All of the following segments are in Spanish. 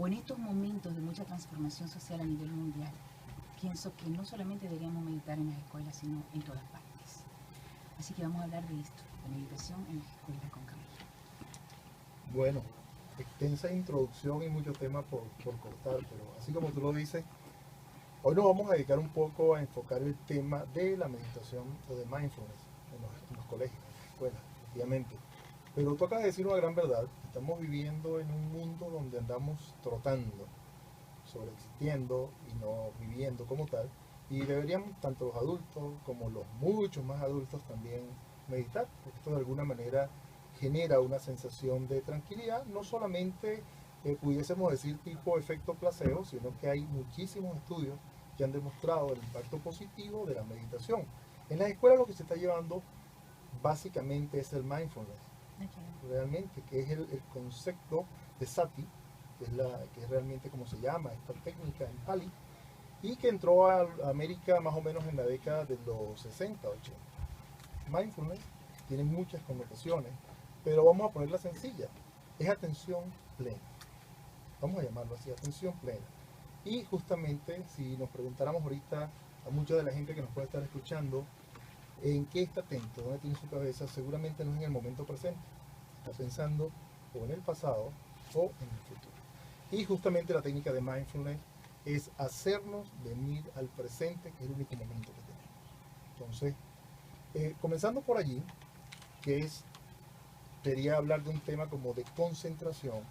o en estos momentos de mucha transformación social a nivel mundial, pienso que no solamente deberíamos meditar en las escuelas, sino en todas partes. Así que vamos a hablar de esto, de meditación en las escuelas con Camila. Bueno, extensa introducción y mucho tema por cortar, pero así como tú lo dices, hoy nos vamos a dedicar un poco a enfocar el tema de la meditación o de mindfulness en los colegios, en las escuelas, efectivamente. Pero tú acabas de decir una gran verdad, estamos viviendo en un mundo donde andamos trotando, sobreexistiendo y no viviendo como tal, y deberíamos tanto los adultos como los muchos más adultos también meditar, porque esto de alguna manera genera una sensación de tranquilidad, no solamente pudiésemos decir tipo efecto placebo, sino que hay muchísimos estudios que han demostrado el impacto positivo de la meditación. En las escuelas lo que se está llevando básicamente es el mindfulness, realmente, que es el concepto de Sati, que es realmente como se llama esta técnica en Pali, y que entró a América más o menos en la década de los 60, 80. Mindfulness tiene muchas connotaciones, pero vamos a ponerla sencilla, es atención plena, vamos a llamarlo así, atención plena. Y justamente si nos preguntáramos ahorita a mucha de la gente que nos puede estar escuchando, ¿en qué está atento? ¿Dónde tiene su cabeza? Seguramente no es en el momento presente, está pensando o en el pasado o en el futuro. Y justamente la técnica de mindfulness es hacernos venir al presente, que es el único momento que tenemos. Entonces, comenzando por allí, que es, quería hablar de un tema como de concentración.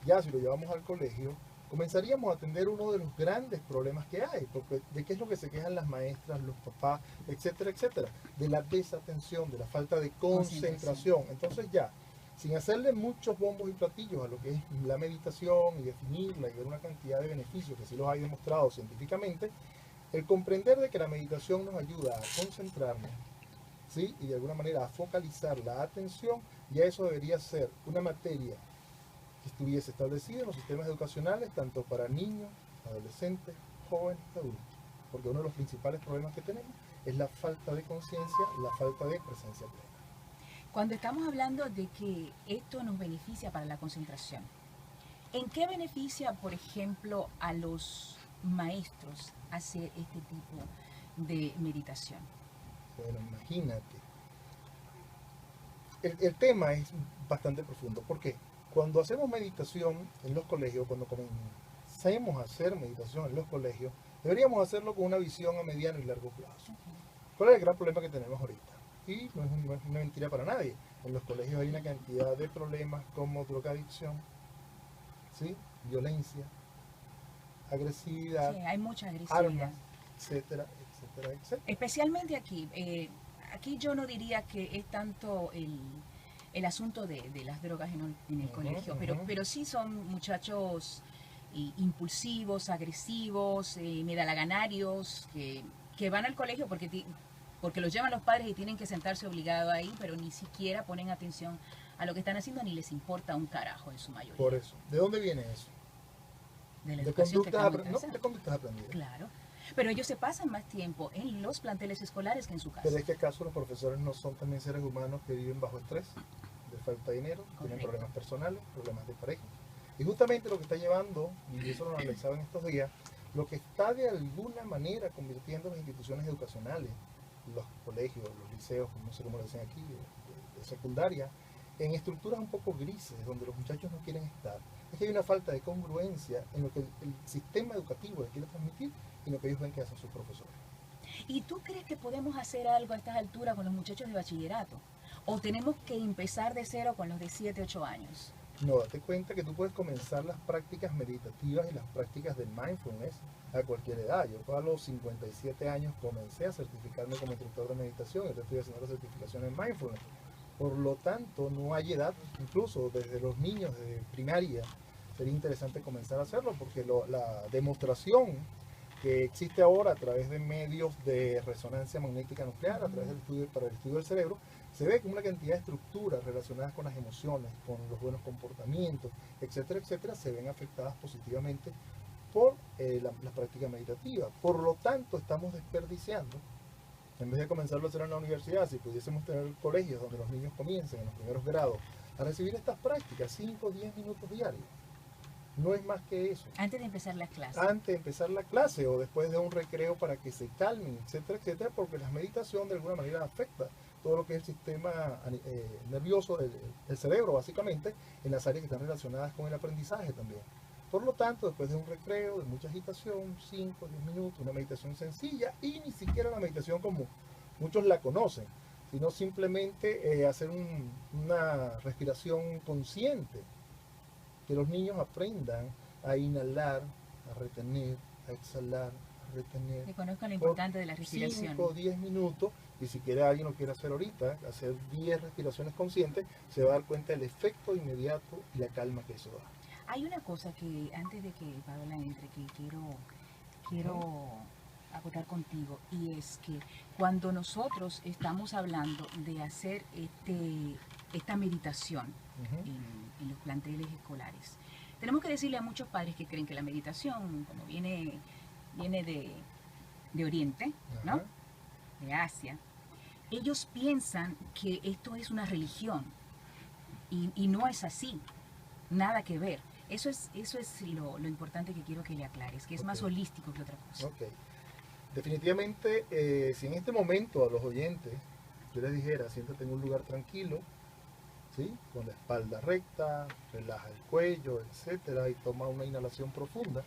Ya si lo llevamos al colegio, comenzaríamos a atender uno de los grandes problemas que hay, porque de qué es lo que se quejan las maestras, los papás, etcétera, etcétera, de la desatención, de la falta de concentración. Entonces ya, sin hacerle muchos bombos y platillos a lo que es la meditación y definirla y ver una cantidad de beneficios que sí los hay demostrado científicamente, el comprender de que la meditación nos ayuda a concentrarnos, ¿sí? Y de alguna manera a focalizar la atención, ya eso debería ser una materia que estuviese establecida en los sistemas educacionales, tanto para niños, adolescentes, jóvenes y adultos. Porque uno de los principales problemas que tenemos es la falta de conciencia, la falta de presencia plena. Cuando estamos hablando de que esto nos beneficia para la concentración, ¿en qué beneficia, por ejemplo, a los maestros hacer este tipo de meditación? Bueno, imagínate. El tema es bastante profundo. ¿Por qué? Cuando hacemos meditación en los colegios, cuando comencemos a hacer meditación en los colegios, deberíamos hacerlo con una visión a mediano y largo plazo. ¿Cuál es el gran problema que tenemos ahorita? Y no es una mentira para nadie. En los colegios hay una cantidad de problemas como drogadicción, ¿sí? Violencia, agresividad, Sí, hay mucha agresividad. armas, etcétera, etcétera, etcétera. Especialmente aquí. Aquí yo no diría que es tanto el asunto de las drogas en el colegio, pero sí son muchachos impulsivos, agresivos, medalaganarios, que van al colegio porque los llevan los padres y tienen que sentarse obligados ahí, pero ni siquiera ponen atención a lo que están haciendo ni les importa un carajo en su mayoría. Por eso. ¿De dónde viene eso? De la educación que acabamos de No, hacer. de conductas aprendidas. Claro. Pero ellos se pasan más tiempo en los planteles escolares que en su casa. Pero es que acaso los profesores no son también seres humanos que viven bajo estrés, de falta de dinero, tienen problemas personales, problemas de pareja. Y justamente lo que está llevando, y eso lo analizaba en estos días, lo que está de alguna manera convirtiendo las instituciones educacionales, los colegios, los liceos, no sé cómo lo dicen aquí, de secundaria, en estructuras un poco grises, donde los muchachos no quieren estar. Es que hay una falta de congruencia en lo que el sistema educativo les quiere transmitir y lo que ellos ven que hacen sus profesores. ¿Y tú crees que podemos hacer algo a estas alturas con los muchachos de bachillerato? ¿O tenemos que empezar de cero con los de 7, 8 años? No, date cuenta que tú puedes comenzar las prácticas meditativas y las prácticas del mindfulness a cualquier edad. Yo a los 57 años comencé a certificarme como instructor de meditación y ahora estoy haciendo la certificación en mindfulness. Por lo tanto, no hay edad, incluso desde los niños de primaria, sería interesante comenzar a hacerlo porque la demostración que existe ahora a través de medios de resonancia magnética nuclear, a través del estudio, para el estudio del cerebro, se ve que una cantidad de estructuras relacionadas con las emociones, con los buenos comportamientos, etcétera, etcétera, se ven afectadas positivamente por la práctica meditativa. Por lo tanto, estamos desperdiciando, en vez de comenzarlo a hacer en la universidad, si pudiésemos tener colegios donde los niños comiencen en los primeros grados a recibir estas prácticas, 5 o 10 minutos diarios. No es más que eso. Antes de empezar las clases. Antes de empezar la clase o después de un recreo para que se calmen, etcétera, etcétera, porque la meditación de alguna manera afecta todo lo que es el sistema nervioso del cerebro, básicamente, en las áreas que están relacionadas con el aprendizaje también. Por lo tanto, después de un recreo, de mucha agitación, 5, 10 minutos, una meditación sencilla y ni siquiera la meditación como muchos la conocen, sino simplemente hacer una respiración consciente, que los niños aprendan a inhalar, a retener, a exhalar, a retener. Que conozcan lo importante de la respiración. 5 o 10 minutos, y si quiere alguien lo quiere hacer ahorita, hacer 10 respiraciones conscientes, se va a dar cuenta del efecto inmediato y la calma que eso da. Hay una cosa que antes de que Paola entre, que quiero acotar contigo, y es que cuando nosotros estamos hablando de hacer esta meditación en los planteles escolares, tenemos que decirle a muchos padres que creen que la meditación, como viene de Oriente, ¿no? De Asia, ellos piensan que esto es una religión y no es así, nada que ver. Eso es lo importante que quiero que le aclares, que es más holístico que otra cosa. Definitivamente, si en este momento a los oyentes yo les dijera, siéntate en un lugar tranquilo, ¿sí? Con la espalda recta, relaja el cuello, etcétera, y toma una inhalación profunda,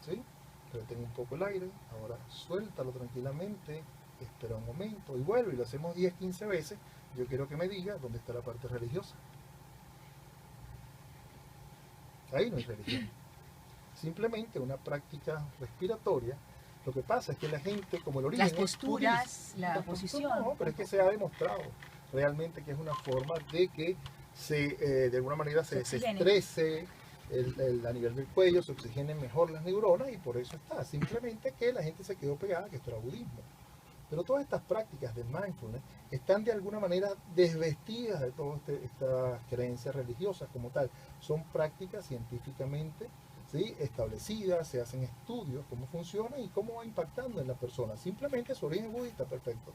¿sí? Retén un poco el aire, ahora suéltalo tranquilamente, espera un momento y vuelve, y lo hacemos 10, 15 veces. Yo quiero que me diga dónde está la parte religiosa. Ahí no hay religión, simplemente una práctica respiratoria. Lo que pasa es que la gente, como el origen, las posturas, la posición. No, pero es que se ha demostrado realmente que es una forma de que de alguna manera se desestrese a nivel del cuello, se oxigenen mejor las neuronas, y por eso está. Simplemente que la gente se quedó pegada, que esto era budismo. Pero todas estas prácticas de mindfulness están de alguna manera desvestidas de todas estas creencias religiosas como tal. Son prácticas científicamente, ¿sí?, establecidas, se hacen estudios, cómo funciona y cómo va impactando en la persona. Simplemente su origen budista, perfecto.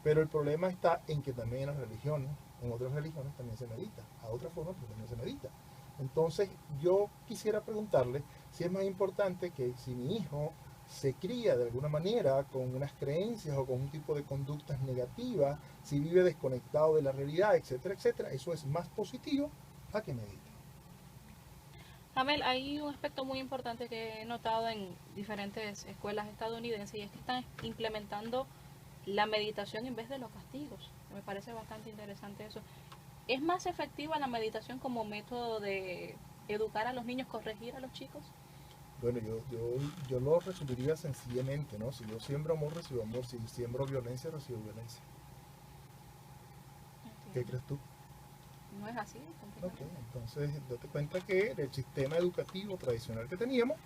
Pero el problema está en que también en las religiones, en otras religiones también se medita, a otra forma pero también se medita. Entonces yo quisiera preguntarle si es más importante que si mi hijo se cría de alguna manera con unas creencias o con un tipo de conductas negativas, si vive desconectado de la realidad, etcétera, etcétera, eso es más positivo a que medite. Amel, hay un aspecto muy importante que he notado en diferentes escuelas estadounidenses, y es que están implementando la meditación en vez de los castigos. Me parece bastante interesante eso. ¿Es más efectiva la meditación como método de educar a los niños, corregir a los chicos? Bueno, yo lo resumiría sencillamente, ¿no? Si yo siembro amor, recibo amor. Si siembro violencia, recibo violencia. ¿Qué crees tú? No es así. Okay, entonces, date cuenta que el sistema educativo tradicional que teníamos,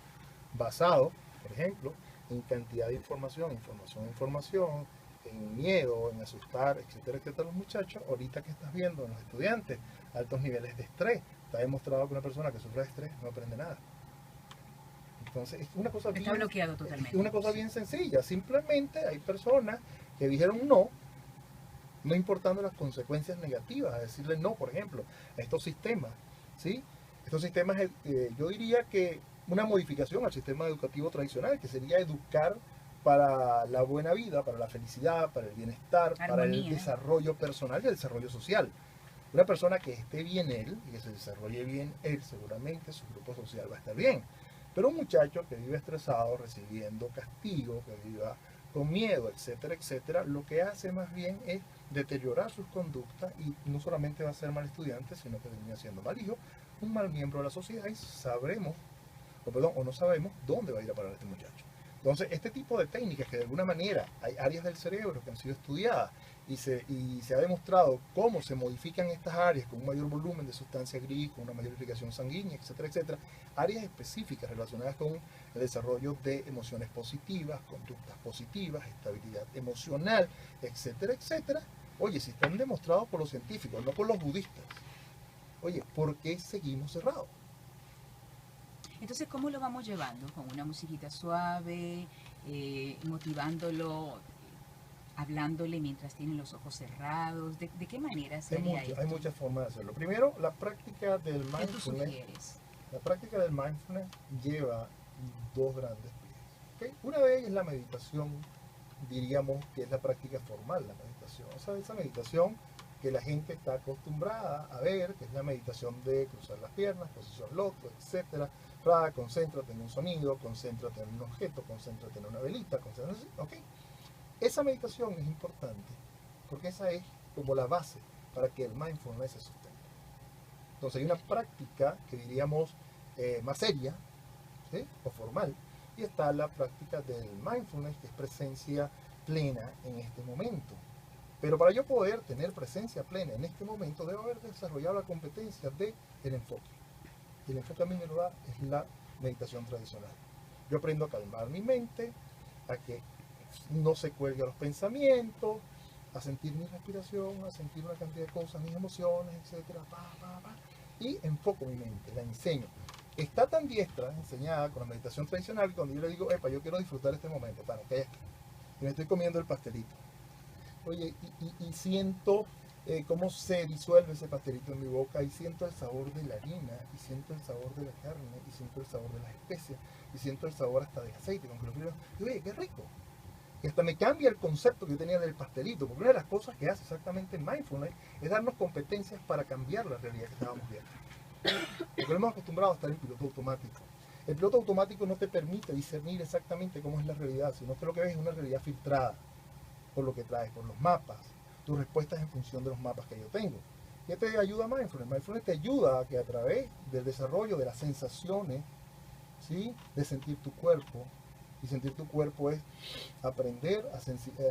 basado, por ejemplo, en cantidad de información, en miedo, en asustar, etcétera, etcétera, los muchachos, ahorita que estás viendo en los estudiantes, altos niveles de estrés, está demostrado que una persona que sufre de estrés no aprende nada. Entonces, es una cosa está bloqueado totalmente. Es una cosa bien sencilla. Simplemente hay personas que dijeron no importando las consecuencias negativas, a decirle no, por ejemplo, a estos sistemas, ¿sí? Estos sistemas, yo diría que una modificación al sistema educativo tradicional, que sería educar para la buena vida, para la felicidad, para el bienestar, para el desarrollo personal y el desarrollo social. Una persona que esté bien él, y que se desarrolle bien él, seguramente su grupo social va a estar bien. Pero un muchacho que vive estresado, recibiendo castigo, que viva con miedo, etcétera, etcétera, lo que hace más bien es deteriorar sus conductas, y no solamente va a ser mal estudiante, sino que termina siendo mal hijo, un mal miembro de la sociedad, y no sabemos dónde va a ir a parar este muchacho. Entonces, este tipo de técnicas que de alguna manera hay áreas del cerebro que han sido estudiadas y se ha demostrado cómo se modifican estas áreas con un mayor volumen de sustancia gris, con una mayor irrigación sanguínea, etcétera, etcétera, áreas específicas relacionadas con el desarrollo de emociones positivas, conductas positivas, estabilidad emocional, etcétera, etcétera. Oye, si están demostrados por los científicos, no por los budistas, oye, ¿por qué seguimos cerrados? Entonces, ¿cómo lo vamos llevando? ¿Con una musiquita suave, motivándolo, hablándole mientras tiene los ojos cerrados? ¿De qué manera sería esto? Hay muchas formas de hacerlo. Primero, la práctica del mindfulness. ¿Qué tú sugieres? La práctica del mindfulness lleva dos grandes pies. ¿Okay? Una de ellas es la meditación, diríamos que es la práctica formal, la meditación. O sea, esa meditación que la gente está acostumbrada a ver, que es la meditación de cruzar las piernas, posición loto, etc. Concéntrate en un sonido, concéntrate en un objeto, concéntrate en una velita, concéntrate, ¿ok? Esa meditación es importante porque esa es como la base para que el mindfulness se sostenga. Entonces hay una práctica que diríamos más seria, ¿sí? O formal, y está la práctica del mindfulness, que es presencia plena en este momento. Pero para yo poder tener presencia plena en este momento, debo haber desarrollado la competencia del enfoque. Y el enfoque a mí me lo da es la meditación tradicional. Yo aprendo a calmar mi mente, a que no se cuelgue a los pensamientos, a sentir mi respiración, a sentir una cantidad de cosas, mis emociones, etcétera, y enfoco mi mente, la enseño. Está tan diestra, enseñada con la meditación tradicional, que cuando yo le digo, epa, yo quiero disfrutar este momento, para que y me estoy comiendo el pastelito. Oye, y siento cómo se disuelve ese pastelito en mi boca, y siento el sabor de la harina, y siento el sabor de la carne, y siento el sabor de las especias, y siento el sabor hasta del aceite, con que lo primero, y oye, qué rico. Y hasta me cambia el concepto que yo tenía del pastelito, porque una de las cosas que hace exactamente mindfulness es darnos competencias para cambiar la realidad que estábamos viendo. Porque lo hemos acostumbrado a estar en piloto automático. El piloto automático no te permite discernir exactamente cómo es la realidad, sino que lo que ves es una realidad filtrada por lo que traes, por los mapas, tus respuestas en función de los mapas que yo tengo. ¿Qué te ayuda mindfulness? Mindfulness te ayuda a que a través del desarrollo de las sensaciones, ¿sí? De sentir tu cuerpo, y sentir tu cuerpo es aprender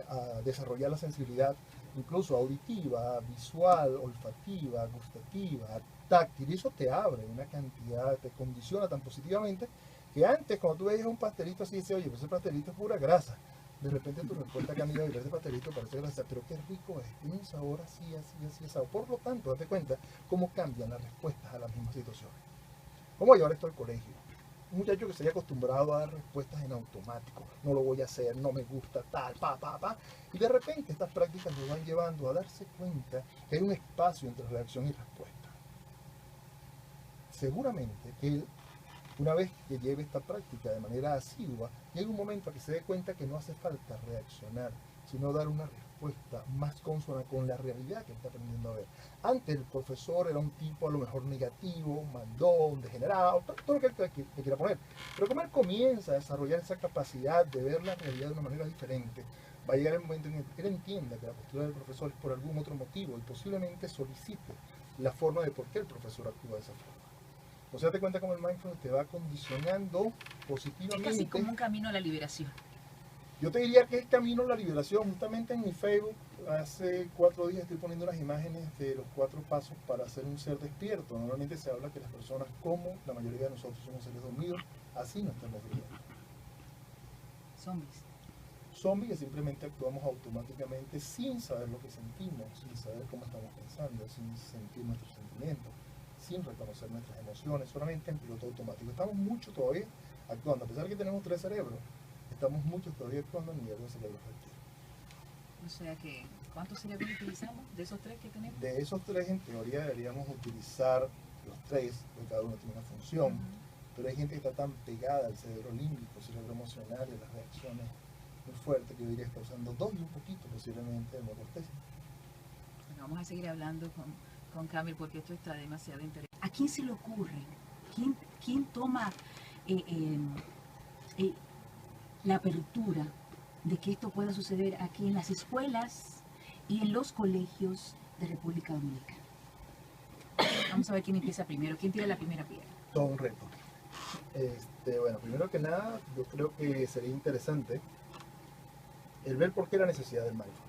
a desarrollar la sensibilidad, incluso auditiva, visual, olfativa, gustativa, táctil, y eso te abre una cantidad, te condiciona tan positivamente que antes, cuando tú veías un pastelito así, dices, oye, pues ese pastelito es pura grasa. De repente tu respuesta cambia y ese pastelito parece grasa, pero qué rico es, tiene un sabor así, así, así. Por lo tanto, date cuenta cómo cambian las respuestas a las mismas situaciones. ¿Cómo llevar esto al colegio? Un muchacho que se haya acostumbrado a dar respuestas en automático, no lo voy a hacer, no me gusta, tal, y de repente estas prácticas lo van llevando a darse cuenta que hay un espacio entre reacción y respuesta. Seguramente que él, una vez que lleve esta práctica de manera asidua, llega un momento a que se dé cuenta que no hace falta reaccionar, sino dar una respuesta más consona con la realidad que está aprendiendo a ver. Antes el profesor era un tipo a lo mejor negativo, mandón, degenerado, todo lo que él le quiera poner. Pero como él comienza a desarrollar esa capacidad de ver la realidad de una manera diferente, va a llegar el momento en que él entienda que la postura del profesor es por algún otro motivo y posiblemente solicite la forma de por qué el profesor actúa de esa forma. O sea, te cuenta cómo el mindfulness te va condicionando positivamente. Es casi como un camino a la liberación. Yo te diría que es camino a la liberación. Justamente en mi Facebook, hace 4 días estoy poniendo unas imágenes de los 4 pasos para ser un ser despierto. Normalmente se habla que las personas, como la mayoría de nosotros somos seres dormidos, así no estamos viviendo. Zombies. Zombies que simplemente actuamos automáticamente sin saber lo que sentimos, sin saber cómo estamos pensando, sin sentir nuestros sentimientos, sin reconocer nuestras emociones, solamente en piloto automático. Estamos mucho todavía actuando, a pesar de que tenemos 3 cerebros, estamos mucho todavía actuando en nivel de cerebro activo. O sea que, ¿cuántos cerebros utilizamos de esos 3 que tenemos? De esos 3, en teoría, deberíamos utilizar los 3, porque cada uno tiene una función, pero hay gente que está tan pegada al cerebro límbico, cerebro emocional, y las reacciones muy fuertes, que yo diría que está usando 2 y un poquito posiblemente el neocorteza. Bueno, vamos a seguir hablando con Camil porque esto está demasiado interesante. ¿A quién se le ocurre? ¿Quién toma la apertura de que esto pueda suceder aquí en las escuelas y en los colegios de República Dominicana? Vamos a ver quién empieza primero, quién tira la primera piedra. Todo un reto. Bueno, primero que nada, yo creo que sería interesante el ver por qué la necesidad del mindfulness.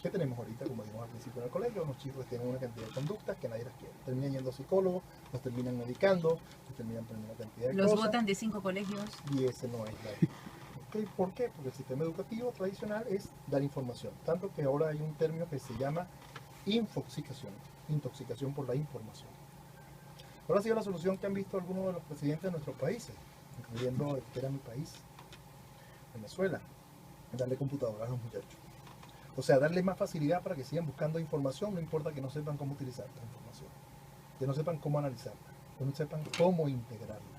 ¿Qué tenemos ahorita? Como dijimos al principio en el colegio, unos chicos que tienen una cantidad de conductas que nadie las quiere. Terminan yendo a psicólogos, los terminan medicando, los terminan poniendo una cantidad de Los cosas. votan de 5 colegios. Y ese no es la idea. ¿Okay? ¿Por qué? Porque el sistema educativo tradicional es dar información. Tanto que ahora hay un término que se llama infoxicación. Intoxicación por la información. Ahora ha sido la solución que han visto algunos de los presidentes de nuestros países, incluyendo el que era mi país, Venezuela, darle computadoras a los muchachos. O sea, darle más facilidad para que sigan buscando información, no importa que no sepan cómo utilizar la información, que no sepan cómo analizarla. que no sepan cómo integrarla.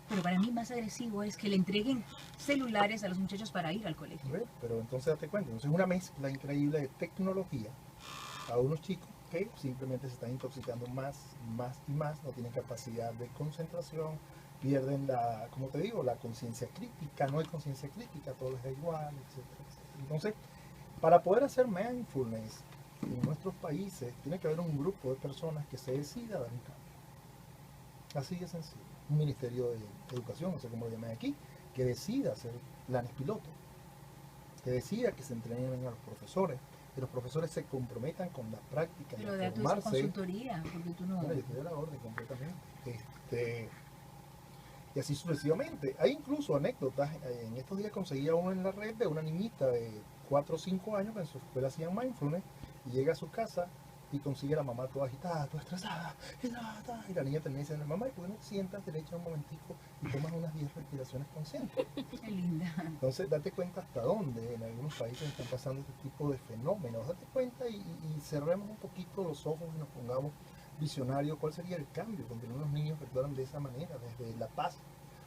Pero para mí más agresivo es que le entreguen celulares a los muchachos para ir al colegio. ¿Ves? Pero entonces date cuenta, entonces es una mezcla increíble de tecnología a unos chicos que simplemente se están intoxicando más y más, no tienen capacidad de concentración, pierden la, como te digo, la conciencia crítica, no hay conciencia crítica, todo les da igual, etcétera, etcétera. Entonces, para poder hacer mindfulness en nuestros países, tiene que haber un grupo de personas que se decida a dar un cambio. Así de sencillo. Un ministerio de educación, no sé cómo lo llaman aquí, que decida hacer planes pilotos, que decida que se entrenen a los profesores, que los profesores se comprometan con la práctica Pero y de a tu formarse. consultoría, porque tú no... Bueno, yo estoy a la orden completamente. Y así sucesivamente. Hay incluso anécdotas. En estos días conseguía uno en la red de una niñita de 4 o 5 años que en su escuela hacían mindfulness y llega a su casa y consigue a la mamá toda agitada, toda estresada, y la niña termina diciendo, mamá, ¿y por qué no te sientas derecha un momentico y tomas unas 10 respiraciones conscientes? Qué linda. Entonces, date cuenta hasta dónde en algunos países están pasando este tipo de fenómenos. Date cuenta y cerremos un poquito los ojos y nos pongamos visionarios. ¿Cuál sería el cambio con tener unos niños que actuaran de esa manera, desde la paz,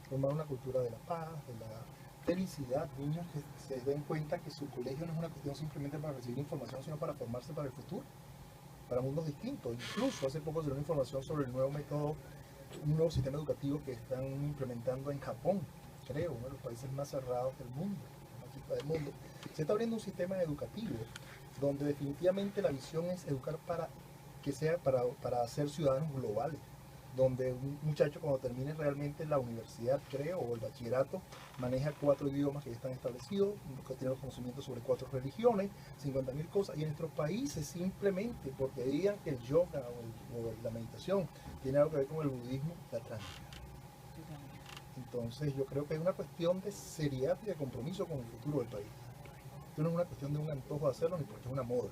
formar una cultura de la paz, de la felicidad, niños que se den cuenta que su colegio no es una cuestión simplemente para recibir información, sino para formarse para el futuro, para mundos distintos? Incluso hace poco se dio una información sobre el nuevo método, un nuevo sistema educativo que están implementando en Japón, creo, uno de los países más cerrados del mundo, Se está abriendo un sistema educativo donde definitivamente la visión es educar para que sea para ser ciudadanos globales, donde un muchacho cuando termine realmente la universidad, creo, o el bachillerato, maneja 4 idiomas que ya están establecidos, que tiene los conocimientos sobre 4 religiones, 50.000 cosas, y en nuestros países simplemente porque digan que el yoga o la meditación tiene algo que ver con el budismo, la trancan. Entonces yo creo que es una cuestión de seriedad y de compromiso con el futuro del país. Esto no es una cuestión de un antojo de hacerlo ni porque es una moda.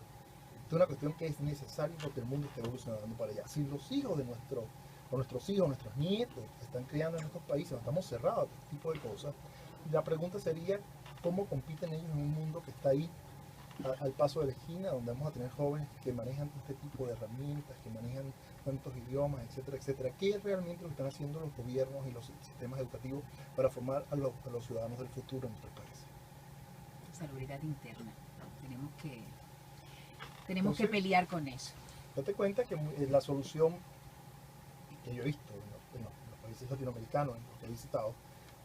Esto es una cuestión que es necesaria porque el mundo está evolucionando para allá. Si los hijos de nuestros hijos, nuestros nietos están criando en estos países, no estamos cerrados a este tipo de cosas, la pregunta sería cómo compiten ellos en un mundo que está ahí al paso de la esquina, donde vamos a tener jóvenes que manejan este tipo de herramientas, que manejan tantos idiomas, etcétera, etcétera. ¿Qué es realmente lo que están haciendo los gobiernos y los sistemas educativos para formar a los ciudadanos del futuro en nuestros países? Salubridad interna. Tenemos Entonces, que pelear con eso. Date cuenta que la solución que yo he visto en los países latinoamericanos, en los que he visitado,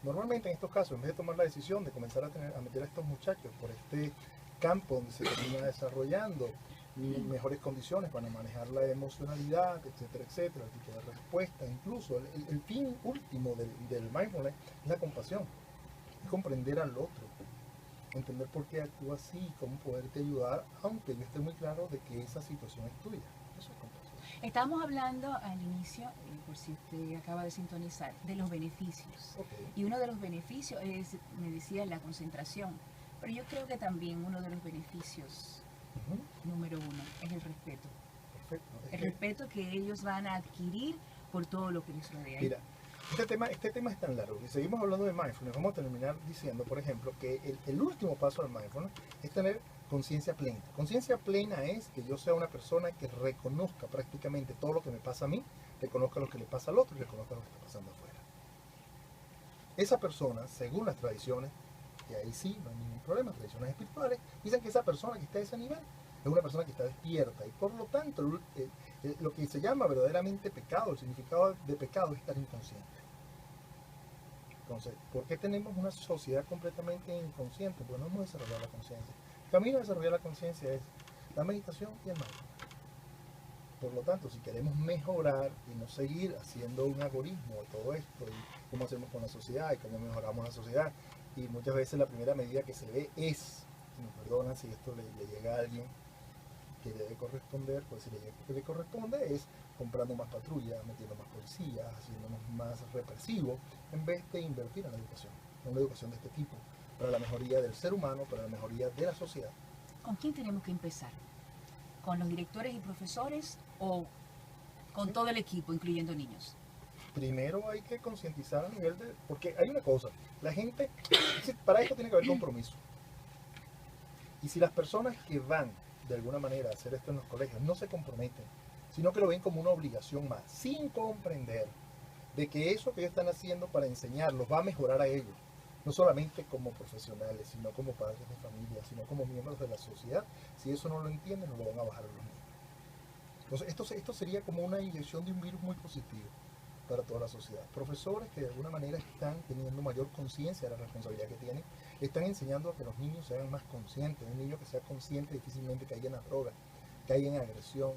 normalmente en estos casos, en vez de tomar la decisión de comenzar a meter a estos muchachos por este campo donde se termina desarrollando mejores condiciones para manejar la emocionalidad, etcétera, etcétera, el tipo de respuesta, incluso el fin último del mindfulness es la compasión, es comprender al otro, entender por qué actúa así, cómo poderte ayudar, aunque yo esté muy claro de que esa situación es tuya. Eso es compasión. Estábamos hablando al inicio, por si usted acaba de sintonizar, de los beneficios. Okay. Y uno de los beneficios es, me decía, la concentración. Pero yo creo que también uno de los beneficios, número 1, es el respeto. Perfecto. El respeto que ellos van a adquirir por todo lo que les rodea. Mira, este tema es tan largo. Si seguimos hablando de mindfulness, vamos a terminar diciendo, por ejemplo, que el último paso del mindfulness es tener conciencia plena. Conciencia plena es que yo sea una persona que reconozca prácticamente todo lo que me pasa a mí, reconozca lo que le pasa al otro y reconozca lo que está pasando afuera. Esa persona, según las tradiciones, y ahí sí, no hay ningún problema, tradiciones espirituales, dicen que esa persona que está a ese nivel es una persona que está despierta y por lo tanto lo que se llama verdaderamente pecado, el significado de pecado es estar inconsciente. Entonces, ¿por qué tenemos una sociedad completamente inconsciente? Porque no hemos desarrollado la conciencia. El camino a desarrollar la conciencia es la meditación y el mindfulness. Por lo tanto, si queremos mejorar y no seguir haciendo un algoritmo de todo esto y cómo hacemos con la sociedad y cómo mejoramos la sociedad, y muchas veces la primera medida que se ve es, si me perdonan si esto le llega a alguien que le debe corresponder, pues si le corresponde es comprando más patrullas, metiendo más policías, haciéndonos más represivos, en vez de invertir en la educación, en una educación de este tipo, para la mejoría del ser humano, para la mejoría de la sociedad. ¿Con quién tenemos que empezar? ¿Con los directores y profesores o con todo el equipo, incluyendo niños? Primero hay que concientizar a nivel de... Porque hay una cosa, la gente, para esto tiene que haber compromiso. Y si las personas que van de alguna manera a hacer esto en los colegios no se comprometen sino que lo ven como una obligación más, sin comprender de que eso que ellos están haciendo para enseñarlos va a mejorar a ellos, no solamente como profesionales, sino como padres de familia, sino como miembros de la sociedad. Si eso no lo entienden, no lo van a bajar a los niños. Entonces, esto sería como una inyección de un virus muy positivo para toda la sociedad. Profesores que de alguna manera están teniendo mayor conciencia de la responsabilidad que tienen, están enseñando a que los niños sean más conscientes. Un niño que sea consciente difícilmente caiga en la droga, caiga en agresión,